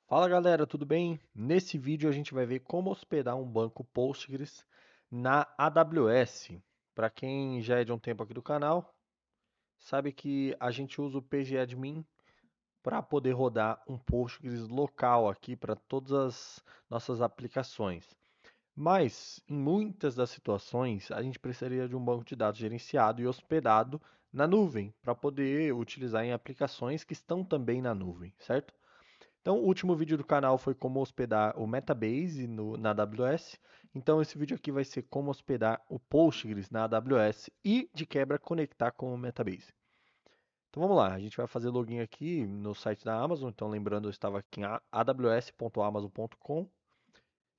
Fala galera, tudo bem? Nesse vídeo a gente vai ver como hospedar um banco Postgres na AWS. Para quem já é de um tempo aqui do canal, sabe que a gente usa o pgadmin para poder rodar um Postgres local aqui para todas as nossas aplicações. Mas em muitas das situações a gente precisaria de um banco de dados gerenciado e hospedado na nuvem para poder utilizar em aplicações que estão também na nuvem, certo? Então, o último vídeo do canal foi como hospedar o Metabase na AWS. Então, esse vídeo aqui vai ser como hospedar o Postgres na AWS e, de quebra, conectar com o Metabase. Então, vamos lá. A gente vai fazer login aqui no site da Amazon. Então, lembrando, eu estava aqui em aws.amazon.com.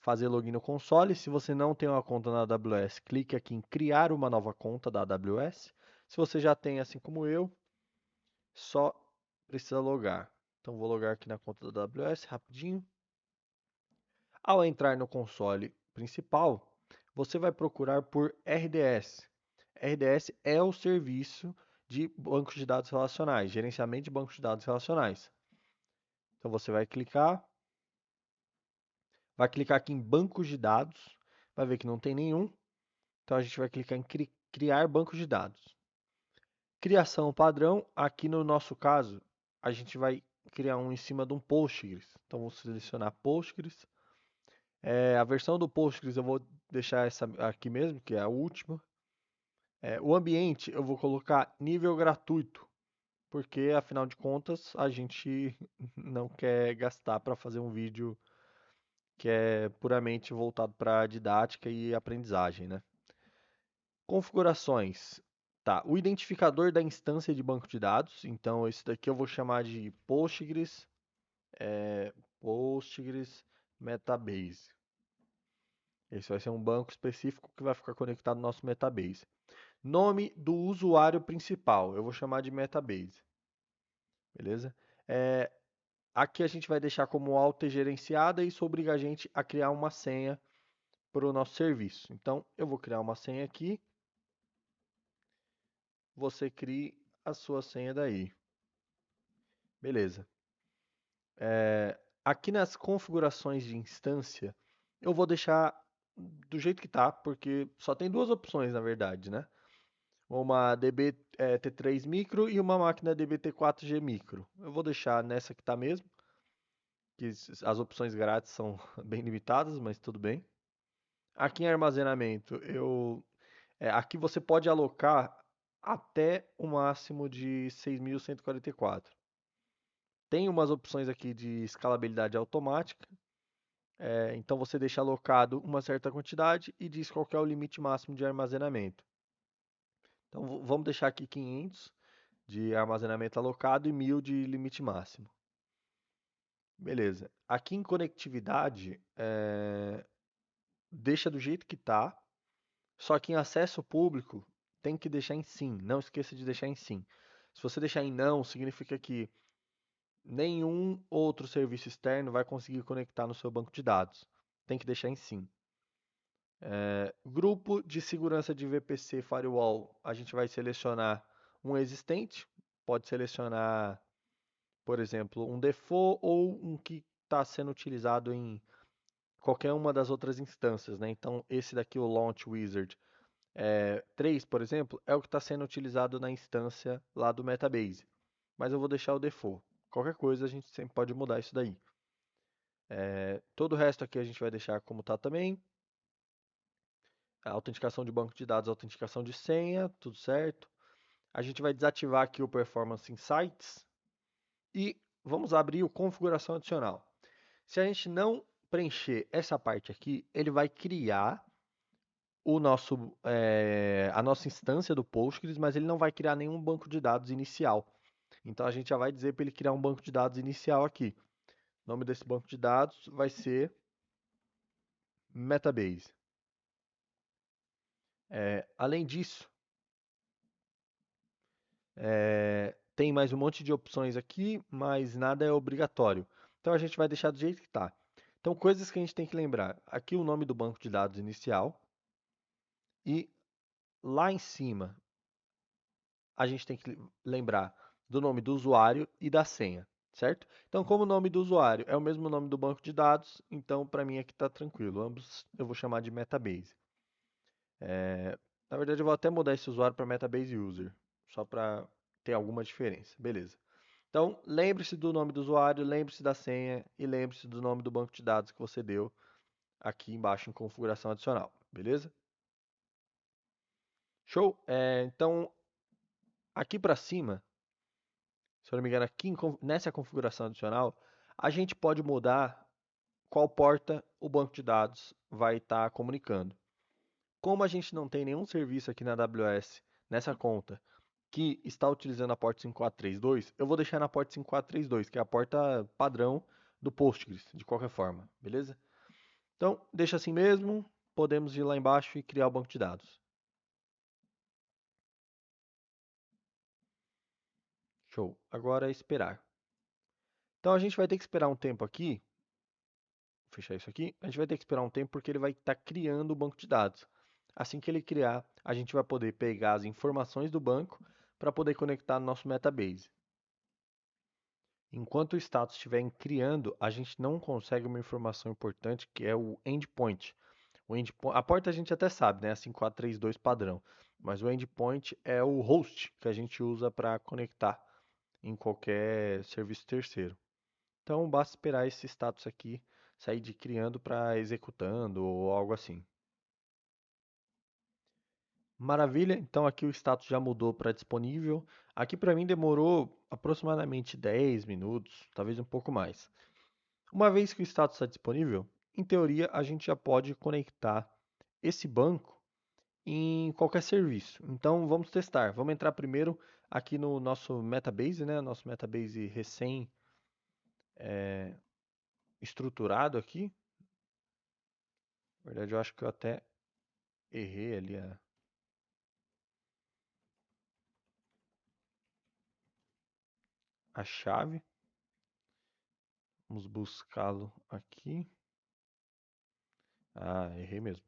Fazer login no console. Se você não tem uma conta na AWS, clique aqui em criar uma nova conta da AWS. Se você já tem, assim como eu, só precisa logar. Então, vou logar aqui na conta da AWS rapidinho. Ao entrar no console principal, você vai procurar por RDS. RDS é o serviço de bancos de dados relacionais, gerenciamento de bancos de dados relacionais. Então você vai clicar aqui em bancos de dados, vai ver que não tem nenhum. Então a gente vai clicar em criar bancos de dados. Criação padrão, aqui no nosso caso, a gente vai criar um em cima de um Postgres. Então vou selecionar Postgres. A versão do Postgres eu vou deixar essa aqui mesmo, que é a última. O ambiente eu vou colocar nível gratuito, porque afinal de contas a gente não quer gastar para fazer um vídeo que é puramente voltado para didática e aprendizagem, né? Configurações. Tá, o identificador da instância de banco de dados, então esse daqui eu vou chamar de Postgres, Postgres Metabase. Esse vai ser um banco específico que vai ficar conectado no nosso Metabase. Nome do usuário principal, eu vou chamar de Metabase, beleza? É, aqui a gente vai deixar como auto-gerenciada e isso obriga a gente a criar uma senha para o nosso serviço. Então, eu vou criar uma senha aqui, você crie a sua senha daí, beleza? Aqui nas configurações de instância, eu vou deixar do jeito que tá, porque só tem duas opções na verdade, né? Uma DB T3 micro e uma máquina DB-T4G micro. Eu vou deixar nessa que tá mesmo, que as opções grátis são bem limitadas, mas tudo bem. Aqui em armazenamento, aqui você pode alocar até o máximo de 6.144. Tem umas opções aqui de escalabilidade automática, então você deixa alocado uma certa quantidade e diz qual que é o limite máximo de armazenamento. Então vamos deixar aqui 500 de armazenamento alocado e 1.000 de limite máximo. Beleza. Aqui em conectividade, deixa do jeito que está, só que em acesso público tem que deixar em sim. Não esqueça de deixar em sim. Se você deixar em não, significa que nenhum outro serviço externo vai conseguir conectar no seu banco de dados. Tem que deixar em sim. Grupo de segurança de VPC Firewall, a gente vai selecionar um existente. Pode selecionar, por exemplo, um default ou um que está sendo utilizado em qualquer uma das outras instâncias, né? Então, esse daqui, o Launch Wizard 3, por exemplo, é o que está sendo utilizado na instância lá do Metabase. Mas eu vou deixar o default. Qualquer coisa a gente sempre pode mudar isso daí. Todo o resto aqui a gente vai deixar como está também. A autenticação de banco de dados, autenticação de senha, tudo certo. A gente vai desativar aqui o Performance Insights e vamos abrir o configuração adicional. Se a gente não preencher essa parte aqui, ele vai criar a nossa instância do Postgres, mas ele não vai criar nenhum banco de dados inicial. Então a gente já vai dizer para ele criar um banco de dados inicial aqui. O nome desse banco de dados vai ser Metabase. Além disso, tem mais um monte de opções aqui, mas nada é obrigatório. Então a gente vai deixar do jeito que está. Então, coisas que a gente tem que lembrar. Aqui o nome do banco de dados inicial. E lá em cima, a gente tem que lembrar do nome do usuário e da senha. certo? Então, como o nome do usuário é o mesmo nome do banco de dados, então para mim aqui está tranquilo. Ambos eu vou chamar de Metabase. Na verdade, eu vou até mudar esse usuário para Metabase User, só para ter alguma diferença. Beleza. Então, lembre-se do nome do usuário, lembre-se da senha e lembre-se do nome do banco de dados que você deu aqui embaixo em configuração adicional. Beleza? Show? Então, aqui para cima, se eu não me engano, aqui nessa configuração adicional, a gente pode mudar qual porta o banco de dados vai estar comunicando. Como a gente não tem nenhum serviço aqui na AWS nessa conta que está utilizando a porta 5432, eu vou deixar na porta 5432, que é a porta padrão do Postgres, de qualquer forma, beleza? Então, deixa assim mesmo, podemos ir lá embaixo e criar o banco de dados. Show. Agora é esperar. Então, a gente vai ter que esperar um tempo aqui, vou fechar isso aqui, a gente vai ter que esperar um tempo porque ele vai estar criando o banco de dados. Assim que ele criar, a gente vai poder pegar as informações do banco para poder conectar no nosso Metabase. Enquanto o status estiver criando, a gente não consegue uma informação importante que é o endpoint. A porta a gente até sabe, né? A 5432 padrão. Mas o endpoint é o host que a gente usa para conectar em qualquer serviço terceiro. Então basta esperar esse status aqui sair de criando para executando ou algo assim. Maravilha, então aqui o status já mudou para disponível. Aqui para mim demorou aproximadamente 10 minutos, talvez um pouco mais. Uma vez que o status está disponível, em teoria a gente já pode conectar esse banco em qualquer serviço. Então vamos testar. Vamos entrar primeiro aqui no nosso Metabase, né? Nosso Metabase recém estruturado aqui. Na verdade, eu acho que eu até errei ali a chave. Vamos buscá-lo aqui. Ah, errei mesmo.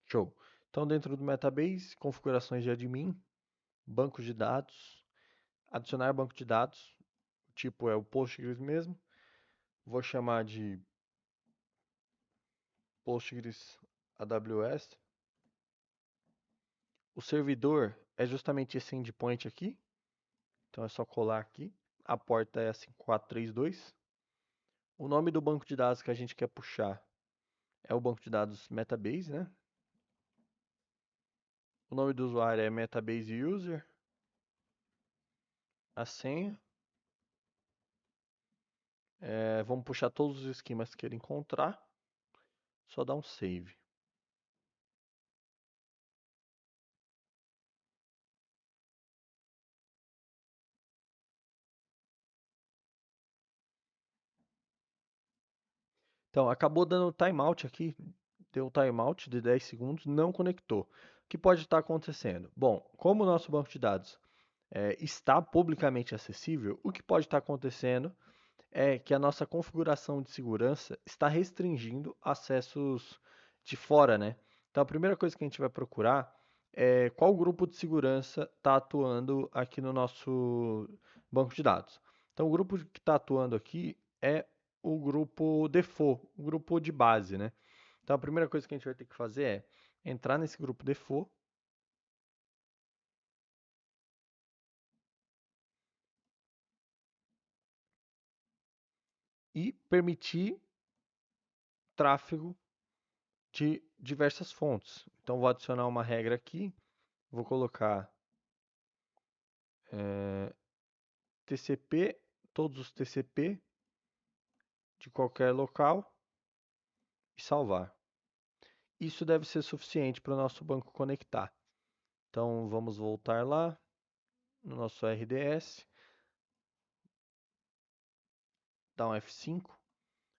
Show. Então, dentro do Metabase, configurações de admin, bancos de dados, adicionar banco de dados, o tipo é o Postgres mesmo. Vou chamar de Postgres AWS. O servidor é justamente esse endpoint aqui. Então é só colar aqui. A porta é a 5432. O nome do banco de dados que a gente quer puxar é o banco de dados Metabase, né? O nome do usuário é Metabase User. A senha. Vamos puxar todos os esquemas que ele encontrar. Só dar um save. Então, acabou dando timeout aqui. Deu timeout de 10 segundos, não conectou. O que pode estar acontecendo? Bom, como o nosso banco de dados está publicamente acessível, o que pode estar acontecendo é que a nossa configuração de segurança está restringindo acessos de fora, né? Então a primeira coisa que a gente vai procurar é qual grupo de segurança está atuando aqui no nosso banco de dados. Então o grupo que está atuando aqui é o grupo default, o grupo de base, né? Então a primeira coisa que a gente vai ter que fazer é entrar nesse grupo default e permitir tráfego de diversas fontes. Então vou adicionar uma regra aqui, vou colocar TCP, todos os TCP de qualquer local e salvar. Isso deve ser suficiente para o nosso banco conectar. Então vamos voltar lá no nosso RDS, dar um F5,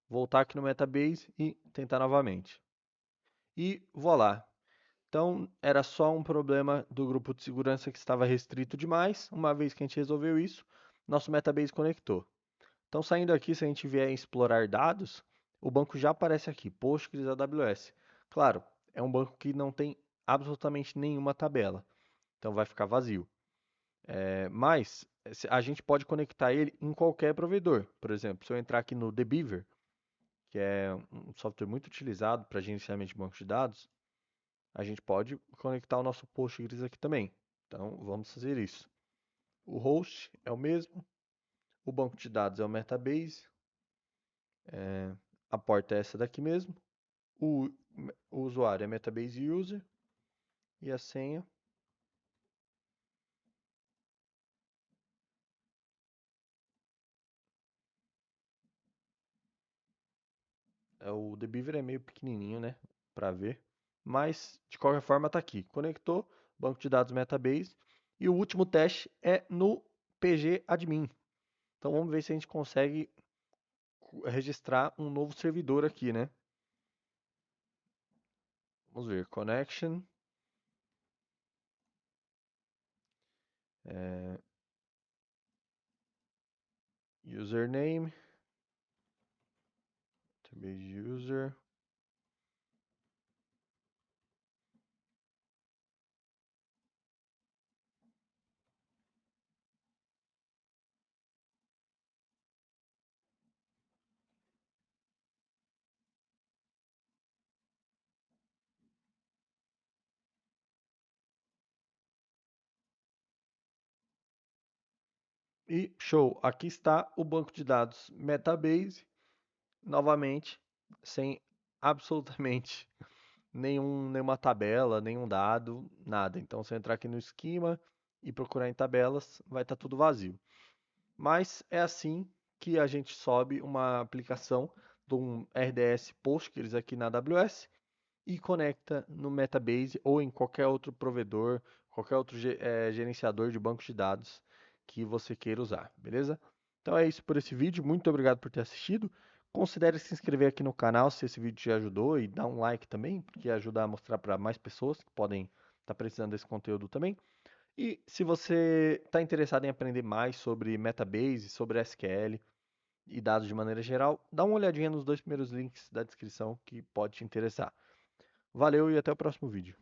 voltar aqui no Metabase e tentar novamente. E voilá. Então era só um problema do grupo de segurança que estava restrito demais. Uma vez que a gente resolveu isso, nosso Metabase conectou. Então, saindo aqui, se a gente vier em explorar dados, o banco já aparece aqui, Postgres AWS. Claro, é um banco que não tem absolutamente nenhuma tabela. então vai ficar vazio. Mas a gente pode conectar ele em qualquer provedor. Por exemplo, se eu entrar aqui no The Beaver, que é um software muito utilizado para gerenciamento de banco de dados, a gente pode conectar o nosso Postgres aqui também. Então, vamos fazer isso. O host é o mesmo, o banco de dados é o Metabase, a porta é essa daqui mesmo, o, o usuário é Metabase User e a senha o The Beaver é meio pequenininho, né, para ver, mas de qualquer forma está aqui. Conectou, banco de dados Metabase e o último teste é no PG Admin. Então vamos ver se a gente consegue registrar um novo servidor aqui, né? Vamos ver, connection, username, Metabase User. E show, aqui está o banco de dados Metabase, novamente, sem absolutamente nenhuma tabela, nenhum dado, nada. Então, se eu entrar aqui no esquema e procurar em tabelas, vai estar tudo vazio. Mas é assim que a gente sobe uma aplicação de um RDS Postgres aqui na AWS e conecta no Metabase ou em qualquer outro provedor, qualquer outro gerenciador de bancos de dados que você queira usar, beleza? Então é isso por esse vídeo, muito obrigado por ter assistido. Considere se inscrever aqui no canal se esse vídeo te ajudou e dar um like também, porque ajuda a mostrar para mais pessoas que podem estar precisando desse conteúdo também. E se você está interessado em aprender mais sobre Metabase, sobre SQL e dados de maneira geral, dá uma olhadinha nos dois primeiros links da descrição que pode te interessar. Valeu e até o próximo vídeo.